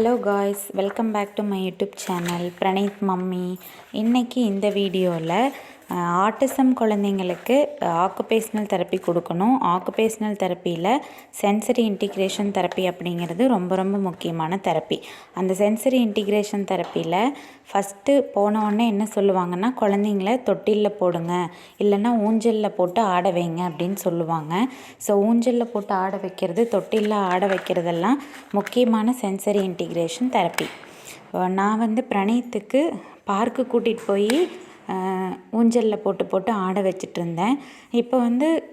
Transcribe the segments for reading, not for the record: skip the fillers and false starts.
Hello guys, welcome back to my YouTube channel Praneeth mummy. இன்றைக்கி இந்த வீடியோவில் autism குழந்தைங்களுக்கு ஆக்குபேஷ்னல் தெரப்பி கொடுக்கணும். ஆக்குபேஷ்னல் தெரப்பியில் சென்சரி இன்டிகிரேஷன் தெரப்பி அப்படிங்கிறது ரொம்ப ரொம்ப முக்கியமான தெரப்பி. அந்த சென்சரி இன்டிகிரேஷன் தெரப்பியில் ஃபஸ்ட்டு போனவுடனே என்ன சொல்லுவாங்கன்னா, குழந்தைங்கள தொட்டிலில் போடுங்க, இல்லைன்னா ஊஞ்சலில் போட்டு ஆட வைங்க அப்படின்னு சொல்லுவாங்க. ஸோ ஊஞ்சலில் போட்டு ஆட வைக்கிறது, தொட்டிலில் ஆட வைக்கிறதெல்லாம் முக்கியமான சென்சரி இன்டிகிரேஷன் தெரப்பி. நான் பிரணீத்துக்கு பார்க்கு கூட்டிகிட்டு போய் ஊஞ்சலில் போட்டு ஆட வச்சிட்டு இருந்தேன். இப்போ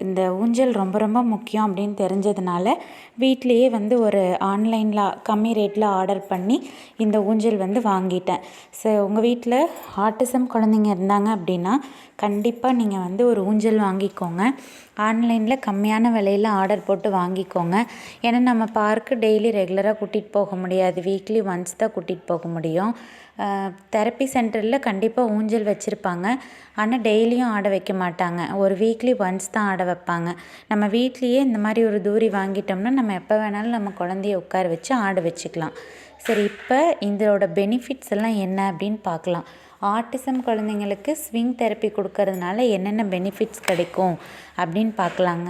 இந்த ஊஞ்சல் ரொம்ப ரொம்ப முக்கியம் அப்படின்னு தெரிஞ்சதுனால வீட்லேயே ஒரு ஆன்லைனில் கம்மி ரேட்டில் ஆர்டர் பண்ணி இந்த ஊஞ்சல் வாங்கிட்டேன். ஸோ உங்கள் வீட்டில் ஆட்டிசம் குழந்தைங்க இருந்தாங்க அப்படின்னா கண்டிப்பாக நீங்கள் ஒரு ஊஞ்சல் வாங்கிக்கோங்க. ஆன்லைனில் கம்மியான விலையில் ஆர்டர் போட்டு வாங்கிக்கோங்க. ஏன்னா நம்ம பார்க்கு டெய்லி ரெகுலராக கூட்டிகிட்டு போக முடியாது, வீக்லி ஒன்ஸ் தான் கூட்டிகிட்டு போக முடியும். தெரப்பி சென்டரில் கண்டிப்பாக ஊஞ்சல் வச்சுருப்பாங்க, ஆனால் டெய்லியும் ஆட வைக்க மாட்டாங்க, ஒரு வீக்லி ஒன்ஸ் தான் ஆட வைப்பாங்க. நம்ம வீட்லேயே இந்த மாதிரி ஒரு தூரி வாங்கிட்டோம்னா நம்ம எப்போ வேணாலும் நம்ம குழந்தைய உட்கார வச்சு ஆட வச்சுக்கலாம். சரி, இப்போ இதோட பெனிஃபிட்ஸ் எல்லாம் என்ன அப்படின்னு பார்க்கலாம். ஆட்டிசம் குழந்தைங்களுக்கு ஸ்விங் தெரப்பி கொடுக்கறதுனால என்னென்ன பெனிஃபிட்ஸ் கிடைக்கும் அப்படின்னு பார்க்கலாங்க.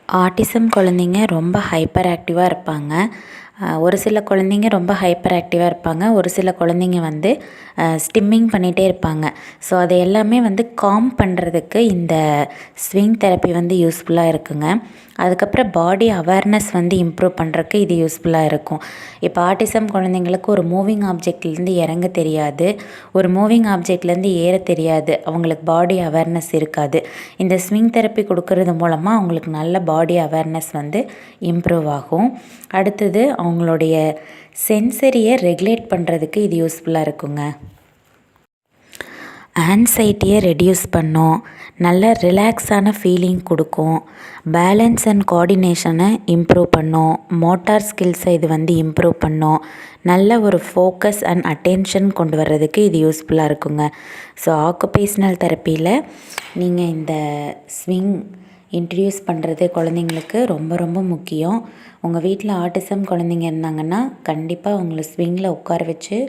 ஆட்டிசம் குழந்தைங்க ரொம்ப ஹைப்பர் ஆக்டிவாக இருப்பாங்க. ஒரு சில குழந்தைங்க ரொம்ப ஹைப்பர் ஆக்டிவாக இருப்பாங்க, ஒரு சில குழந்தைங்க ஸ்டிம்மிங் பண்ணிகிட்டே இருப்பாங்க. ஸோ அதை எல்லாமே காம் பண்ணுறதுக்கு இந்த ஸ்விங் தெரப்பி யூஸ்ஃபுல்லாக இருக்குங்க. அதுக்கப்புறம் பாடி அவேர்னஸ் இம்ப்ரூவ் பண்ணுறதுக்கு இது யூஸ்ஃபுல்லாக இருக்கும். இப்போ ஆட்டிசம் குழந்தைங்களுக்கு ஒரு மூவிங் ஆப்ஜெக்ட்லேருந்து இறங்க தெரியாது, ஒரு மூவிங் ஆப்ஜெக்ட்லேருந்து ஏற தெரியாது, அவங்களுக்கு பாடி அவேர்னஸ் இருக்காது. இந்த ஸ்விங் தெரப்பி கொடுக்கறது மூலமாக அவங்களுக்கு நல்ல பாடி அவேர்னஸ் இம்ப்ரூவ் ஆகும். அடுத்தது அவங்களுடைய சென்சரியை ரெகுலேட் பண்ணுறதுக்கு இது யூஸ்ஃபுல்லாக இருக்குங்க. ஆன்சைட்டியை ரெடியூஸ் பண்ணும், நல்ல ரிலாக்ஸான ஃபீலிங் கொடுக்கும், பேலன்ஸ் அண்ட் கோஆர்டினேஷனை இம்ப்ரூவ் பண்ணும், மோட்டார் ஸ்கில்ஸை இது இம்ப்ரூவ் பண்ணும், நல்ல ஒரு ஃபோக்கஸ் அண்ட் அட்டென்ஷன் கொண்டு வர்றதுக்கு இது யூஸ்ஃபுல்லாக இருக்குங்க. ஸோ ஆக்குபேஷ்னல் தெரப்பியில் நீங்கள் இந்த ஸ்விங் இன்ட்ரடியூஸ் பண்ணுறது குழந்தைங்களுக்கு ரொம்ப ரொம்ப முக்கியம். உங்கள் வீட்டில் ஆட்டிசம் குழந்தைங்க இருந்தாங்கன்னா கண்டிப்பாக அவங்கள ஸ்விங்கில் உட்கார வச்சு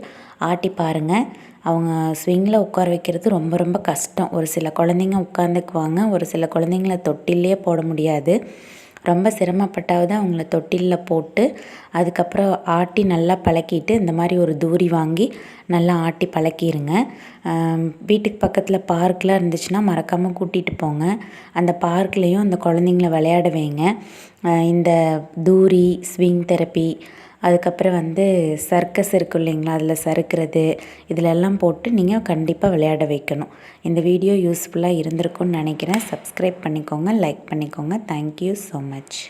ஆட்டி பாருங்கள். அவங்க ஸ்விங்கில் உட்கார வைக்கிறது ரொம்ப ரொம்ப கஷ்டம். ஒரு சில குழந்தைங்க உட்காந்துக்குவாங்க, ஒரு சில குழந்தைங்கள தொட்டிலே போட முடியாது. ரொம்ப சிரமப்பட்டாவது அவங்கள தொட்டிலில் போட்டு அதுக்கப்புறம் ஆட்டி நல்லா பழக்கிட்டு இந்த மாதிரி ஒரு தூரி வாங்கி நல்லா ஆட்டி பழக்கிடுங்க. வீட்டுக்கு பக்கத்தில் பார்க்கெலாம் இருந்துச்சுன்னா மறக்காமல் கூட்டிகிட்டு போங்க. அந்த பார்க்லேயும் அந்த குழந்தைங்கள விளையாட வைங்க. இந்த தூரி, ஸ்விங் தெரப்பி, அதுக்கப்புறம் சர்க்கஸ் இருக்கும் இல்லைங்களா, அதில் சறுக்கிறது, இதிலெல்லாம் போட்டு நீங்கள் கண்டிப்பாக விளையாட வைக்கணும். இந்த வீடியோ யூஸ்ஃபுல்லாக இருந்திருக்கும்னு நினைக்கிறேன். சப்ஸ்கிரைப் பண்ணிக்கோங்க, லைக் பண்ணிக்கோங்க. Thank you so much.